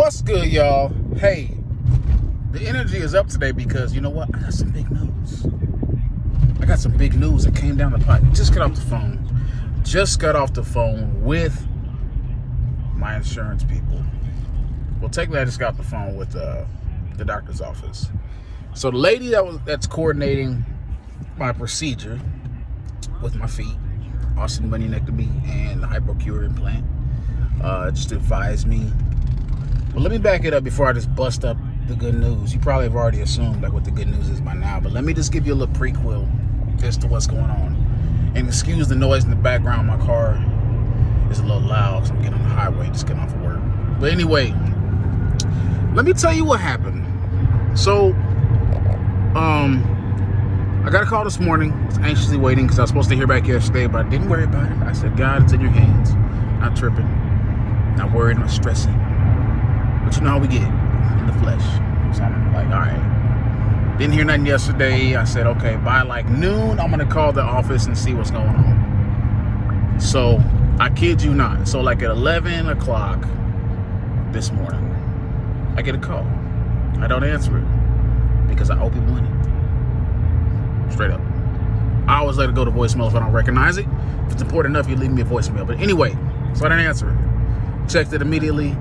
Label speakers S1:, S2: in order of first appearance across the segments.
S1: What's good, y'all? Hey, the energy is up today because you know what? I got some big news. That came down the pipe. Just got off the phone with my insurance people. Well, technically, I just got off the phone with the doctor's office. So the lady that's coordinating my procedure with my feet, osteomonectomy and the hypocure implant, just advised me. Well, let me back it up before I just bust up the good news. You probably have already assumed like what the good news is by now, but let me just give you a little prequel as to what's going on. And excuse the noise in the background. My car is a little loud because I'm getting on the highway, just getting off of work. But anyway, let me tell you what happened. So, I got a call this morning. I was anxiously waiting because I was supposed to hear back yesterday, but I didn't worry about it. I said, God, it's in your hands. Not tripping, not worried, not stressing. But you know how we get in the flesh. So I'm like, all right. Didn't hear nothing yesterday. I said, okay, by like noon, I'm going to call the office and see what's going on. So I kid you not. So like at 11 o'clock this morning, I get a call. I don't answer it because I owe people money. Straight up. I always let it go to voicemail if I don't recognize it. If it's important enough, you leave me a voicemail. But anyway, so I didn't answer it. Checked it immediately.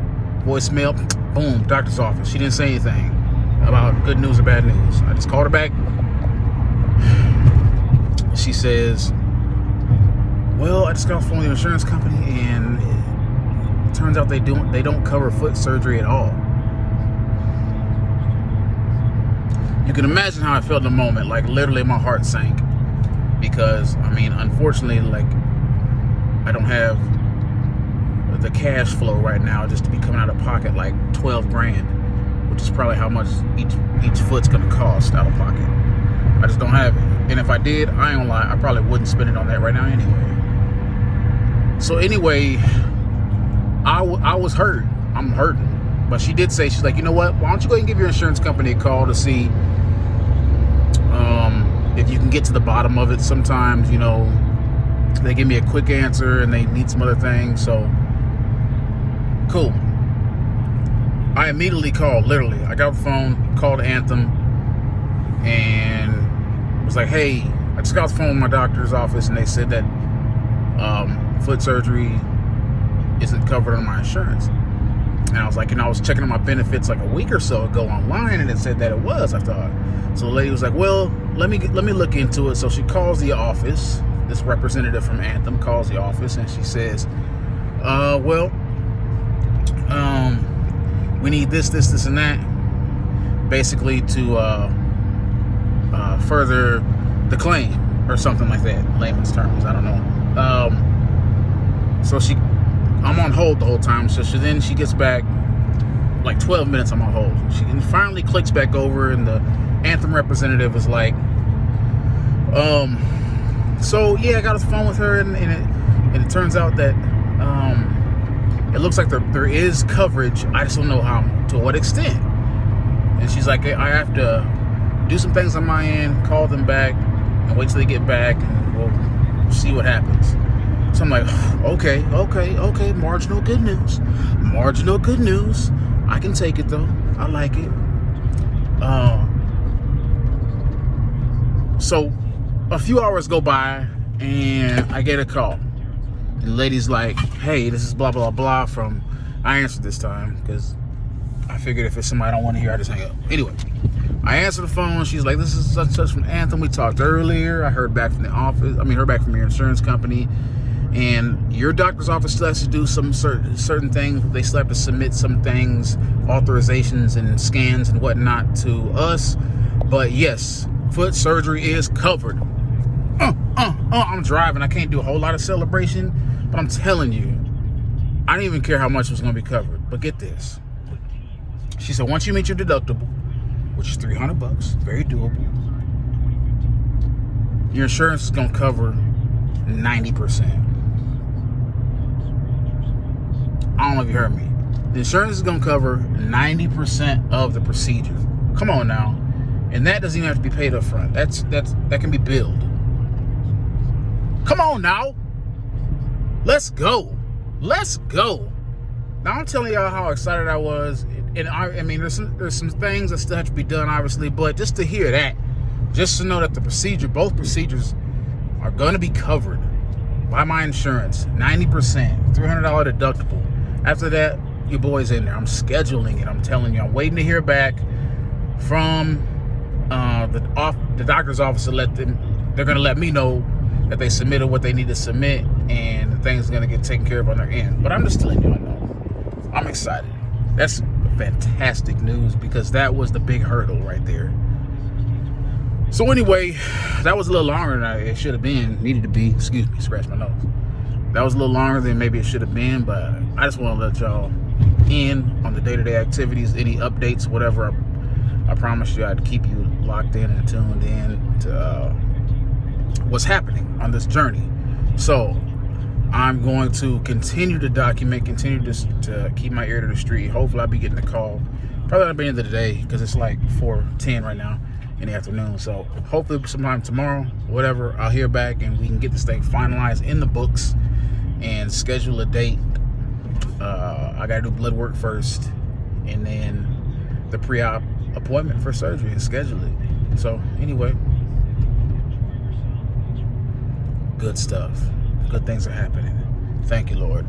S1: Voicemail. Boom. Doctor's office. She didn't say anything about good news or bad news. I just called her back. She says, well, I just got off the phone with the insurance company and it turns out they don't cover foot surgery at all. You can imagine how I felt in the moment. Like literally my heart sank because I mean, unfortunately, like I don't have the cash flow right now just to be coming out of pocket like 12 grand, which is probably how much each foot's gonna cost out of pocket. I just don't have it. And if I did, I ain't gonna lie, I probably wouldn't spend it on that right now anyway. So anyway, I was hurt. I'm hurting. But she did say, she's like, you know what? Why don't you go ahead and give your insurance company a call to see if you can get to the bottom of it. Sometimes, you know, they give me a quick answer and they need some other things. So, cool. I immediately called, literally. I got off the phone, called Anthem, and was like, hey, I just got off the phone with my doctor's office and they said that foot surgery isn't covered on my insurance. And I was like, I was checking on my benefits like a week or so ago online, and it said that it was, I thought. So the lady was like, well, let me look into it. So she calls the office. This representative from Anthem calls the office, and she says, we need this, and that, basically to further the claim or something like that, layman's terms. I don't know. So I'm on hold the whole time. So then she gets back, like 12 minutes I'm on hold. She finally clicks back over, and the Anthem representative is like, so yeah, I got off the phone with her, and it turns out that it looks like there is coverage. I just don't know to what extent. And she's like, I have to do some things on my end, call them back, and wait till they get back, and we'll see what happens. So I'm like, okay, marginal good news. I can take it though. I like it. So a few hours go by and I get a call. And the lady's like, hey, this is blah, blah, blah from, I answered this time because I figured if it's somebody I don't want to hear, I just hang up. Anyway, I answer the phone. She's like, this is such from Anthem. We talked earlier. I heard back from the office. Heard back from your insurance company. And your doctor's office still has to do some certain things. They still have to submit some things, authorizations and scans and whatnot to us. But yes, foot surgery is covered. I'm driving. I can't do a whole lot of celebration. But I'm telling you, I didn't even care how much was going to be covered. But get this. She said, once you meet your deductible, which is $300, very doable, your insurance is going to cover 90%. I don't know if you heard me. The insurance is going to cover 90% of the procedure. Come on now. And that doesn't even have to be paid up front. That can be billed. Come on now. Let's go. Now I'm telling y'all how excited I was. and I mean, there's some things that still have to be done, obviously, but just to hear that, just to know that both procedures are going to be covered by my insurance, 90%, $300 deductible. After that, your boy's in there. I'm scheduling it. I'm telling you, I'm waiting to hear back from the doctor's office to they're going to let me know that they submitted what they need to submit and the thing's going to get taken care of on their end. But I'm just letting y'all know. I'm excited. That's fantastic news because that was the big hurdle right there. So anyway, that was a little longer than it should have been, needed to be. Excuse me, scratch my nose. That was a little longer than maybe it should have been, but I just want to let y'all in on the day-to-day activities, any updates, whatever. I promise you I'd keep you locked in and tuned in to what's happening on this journey. So I'm going to continue to document, continue to keep my ear to the street. Hopefully I'll be getting a call, probably not by the end of the day because it's like 4:10 right now in the afternoon. So hopefully sometime tomorrow, whatever, I'll hear back and we can get this thing finalized in the books and schedule a date. I gotta do blood work first and then the pre-op appointment for surgery and schedule it. So anyway, good stuff. Good things are happening. Thank you, Lord.